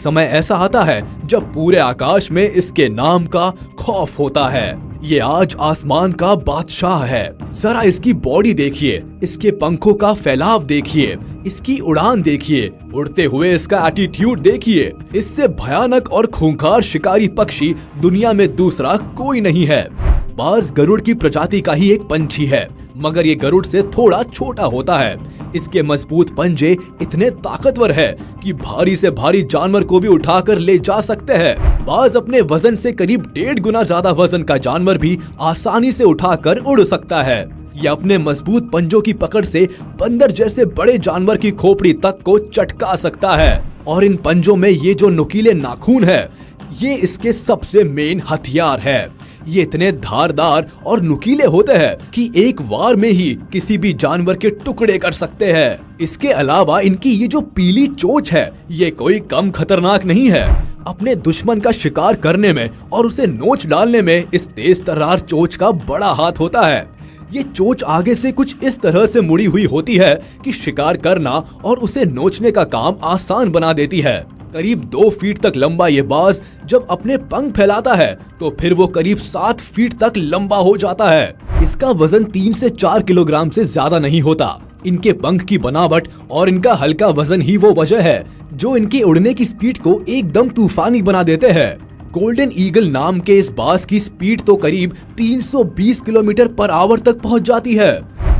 समय ऐसा आता है जब पूरे आकाश में इसके नाम का खौफ होता है। ये आज आसमान का बादशाह है। जरा इसकी बॉडी देखिए, इसके पंखों का फैलाव देखिए, इसकी उड़ान देखिए, उड़ते हुए इसका एटीट्यूड देखिए। इससे भयानक और खूंखार शिकारी पक्षी दुनिया में दूसरा कोई नहीं है। बाज गरुड़ की प्रजाति का ही एक पंछी है, मगर ये गरुड़ से थोड़ा छोटा होता है। इसके मजबूत पंजे इतने ताकतवर है कि भारी से भारी जानवर को भी उठाकर ले जा सकते हैं। बाज अपने वजन से करीब 1.5 गुना ज्यादा वजन का जानवर भी आसानी से उठाकर उड़ सकता है। ये अपने मजबूत पंजों की पकड़ से बंदर जैसे बड़े जानवर की खोपड़ी तक को चटका सकता है। और इन पंजों में ये जो नुकीले नाखून है, ये इसके सबसे मेन हथियार है। ये इतने धारदार और नुकीले होते हैं कि एक वार में ही किसी भी जानवर के टुकड़े कर सकते हैं। इसके अलावा इनकी ये जो पीली चोंच है, ये कोई कम खतरनाक नहीं है। अपने दुश्मन का शिकार करने में और उसे नोच डालने में इस तेज तर्रार चोंच का बड़ा हाथ होता है। ये चोंच आगे से कुछ इस तरह से मुड़ी हुई होती है कि शिकार करना और उसे नोचने का काम आसान बना देती है। करीब 2 फीट तक लंबा ये बाज जब अपने पंख फैलाता है तो फिर वो करीब 7 फीट तक लंबा हो जाता है। इसका वजन 3 से 4 किलोग्राम से ज्यादा नहीं होता। इनके पंख की बनावट और इनका हल्का वजन ही वो वजह है जो इनकी उड़ने की स्पीड को एकदम तूफानी बना देते हैं। गोल्डन ईगल नाम के इस बाज की स्पीड तो करीब 320 किलोमीटर पर आवर तक पहुंच जाती है।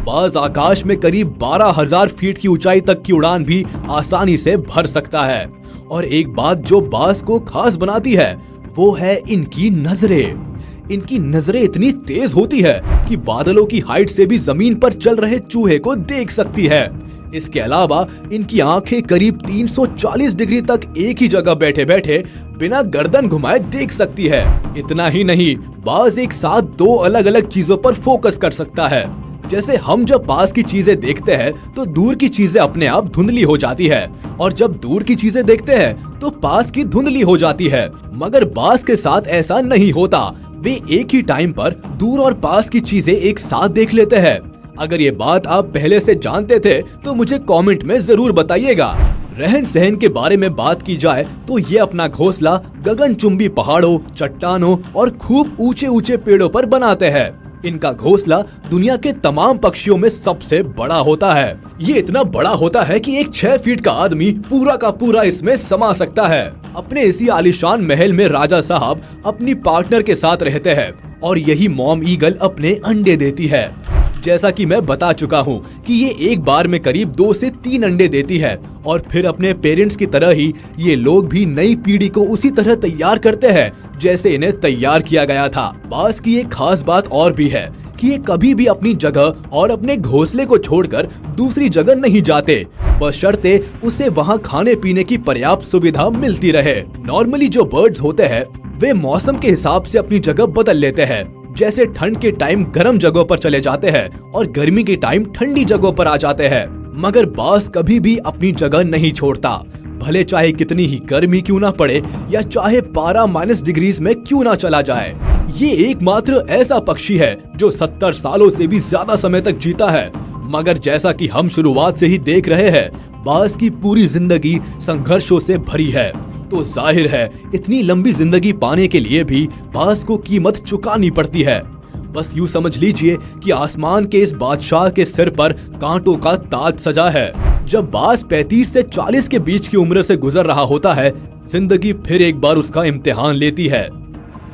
बाज आकाश में करीब 12,000 फीट की ऊंचाई तक की उड़ान भी आसानी से भर सकता है। और एक बात जो बाज को खास बनाती है वो है इनकी नजरें। इनकी नजरें इतनी तेज होती है कि बादलों की हाइट से भी जमीन पर चल रहे चूहे को देख सकती है। इसके अलावा इनकी आंखें करीब 340 डिग्री तक एक ही जगह बैठे बैठे बिना गर्दन घुमाए देख सकती है। इतना ही नहीं, बाज एक साथ 2 अलग अलग चीजों पर फोकस कर सकता है। जैसे हम जब पास की चीजें देखते हैं तो दूर की चीजें अपने आप धुंधली हो जाती है, और जब दूर की चीजें देखते हैं तो पास की धुंधली हो जाती है। मगर बाज के साथ ऐसा नहीं होता। वे एक ही टाइम पर दूर और पास की चीजें एक साथ देख लेते हैं। अगर ये बात आप पहले से जानते थे तो मुझे कमेंट में जरूर बताइएगा। रहन सहन के बारे में बात की जाए तो ये अपना घोंसला गगनचुंबी पहाड़ों, चट्टानों और खूब ऊंचे ऊंचे पेड़ों पर बनाते हैं। इनका घोंसला दुनिया के तमाम पक्षियों में सबसे बड़ा होता है। ये इतना बड़ा होता है कि एक 6 फीट का आदमी पूरा का पूरा इसमें समा सकता है। अपने इसी आलीशान महल में राजा साहब अपनी पार्टनर के साथ रहते हैं और यही मॉम ईगल अपने अंडे देती है। जैसा कि मैं बता चुका हूँ कि ये एक बार में करीब 2 से 3 अंडे देती है, और फिर अपने पेरेंट्स की तरह ही ये लोग भी नई पीढ़ी को उसी तरह तैयार करते हैं जैसे इन्हें तैयार किया गया था। बाज की एक खास बात और भी है कि ये कभी भी अपनी जगह और अपने घोंसले को छोड़कर दूसरी जगह नहीं जाते, बशर्ते उसे वहाँ खाने पीने की पर्याप्त सुविधा मिलती रहे। नॉर्मली जो बर्ड्स होते हैं वे मौसम के हिसाब से अपनी जगह बदल लेते हैं। जैसे ठंड के टाइम गर्म जगहों पर चले जाते हैं और गर्मी के टाइम ठंडी जगहों पर आ जाते हैं, मगर बाज कभी भी अपनी जगह नहीं छोड़ता। भले चाहे कितनी ही गर्मी क्यों ना पड़े या चाहे पारा -डिग्रीज में क्यों ना चला जाए। ये एकमात्र ऐसा पक्षी है जो 70 सालों से भी ज्यादा समय तक जीता है। मगर जैसा कि हम शुरुआत से ही देख रहे हैं, बाज की पूरी जिंदगी संघर्षों से भरी है। तो जाहिर है इतनी लंबी जिंदगी पाने के लिए भी बाज को कीमत चुकानी पड़ती है। बस यूँ समझ लीजिए कि आसमान के इस बादशाह के सिर पर कांटों का ताज सजा है। जब बाज 35 से 40 के बीच की उम्र से गुजर रहा होता है, जिंदगी फिर एक बार उसका इम्तिहान लेती है।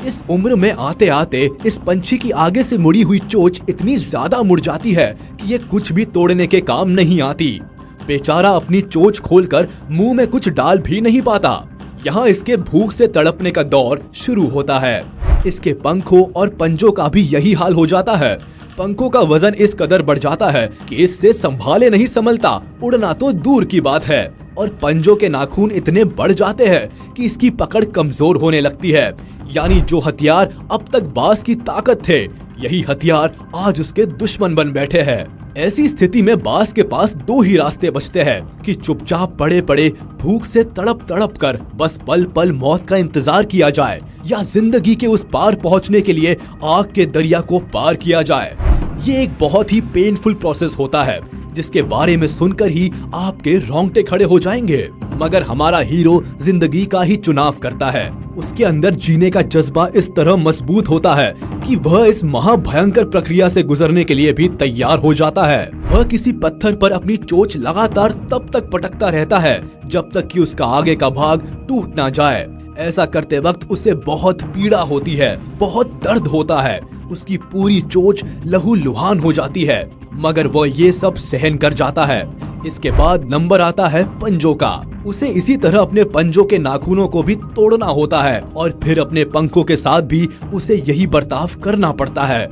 इस उम्र में आते आते इस पंछी की आगे से मुड़ी हुई चोंच इतनी ज्यादा मुड़ जाती है कि ये कुछ भी तोड़ने के काम नहीं आती। बेचारा अपनी चोंच खोलकर मुंह में कुछ डाल भी नहीं पाता। यहाँ इसके भूख से तड़पने का दौर शुरू होता है। इसके पंखों और पंजों का भी यही हाल हो जाता है। पंखों का वजन इस कदर बढ़ जाता है कि इससे संभाले नहीं संभलता, उड़ना तो दूर की बात है। और पंजों के नाखून इतने बढ़ जाते हैं कि इसकी पकड़ कमजोर होने लगती है। यानी जो हथियार अब तक बाज की ताकत थे, यही हथियार आज उसके दुश्मन बन बैठे हैं। ऐसी स्थिति में बाज के पास 2 ही रास्ते बचते हैं कि चुपचाप पड़े पड़े भूख से तड़प तड़प कर बस पल पल मौत का इंतजार किया जाए, या जिंदगी के उस पार पहुंचने के लिए आग के दरिया को पार किया जाए। ये एक बहुत ही पेनफुल प्रोसेस होता है, जिसके बारे में सुनकर ही आपके रोंगटे खड़े हो जाएंगे। मगर हमारा हीरो जिंदगी का ही चुनाव करता है। उसके अंदर जीने का जज्बा इस तरह मजबूत होता है कि वह इस महाभयंकर प्रक्रिया से गुजरने के लिए भी तैयार हो जाता है। वह किसी पत्थर पर अपनी चोंच लगातार तब तक पटकता रहता है जब तक कि उसका आगे का भाग टूट ना जाए। ऐसा करते वक्त उसे बहुत पीड़ा होती है, बहुत दर्द होता है, उसकी पूरी चोंच लहूलुहान हो जाती है, मगर वह ये सब सहन कर जाता है। इसके बाद नंबर आता है पंजों का। उसे इसी तरह अपने पंजों के नाखूनों को भी तोड़ना होता है और फिर अपने पंखों के साथ भी उसे यही बर्ताव करना पड़ता है।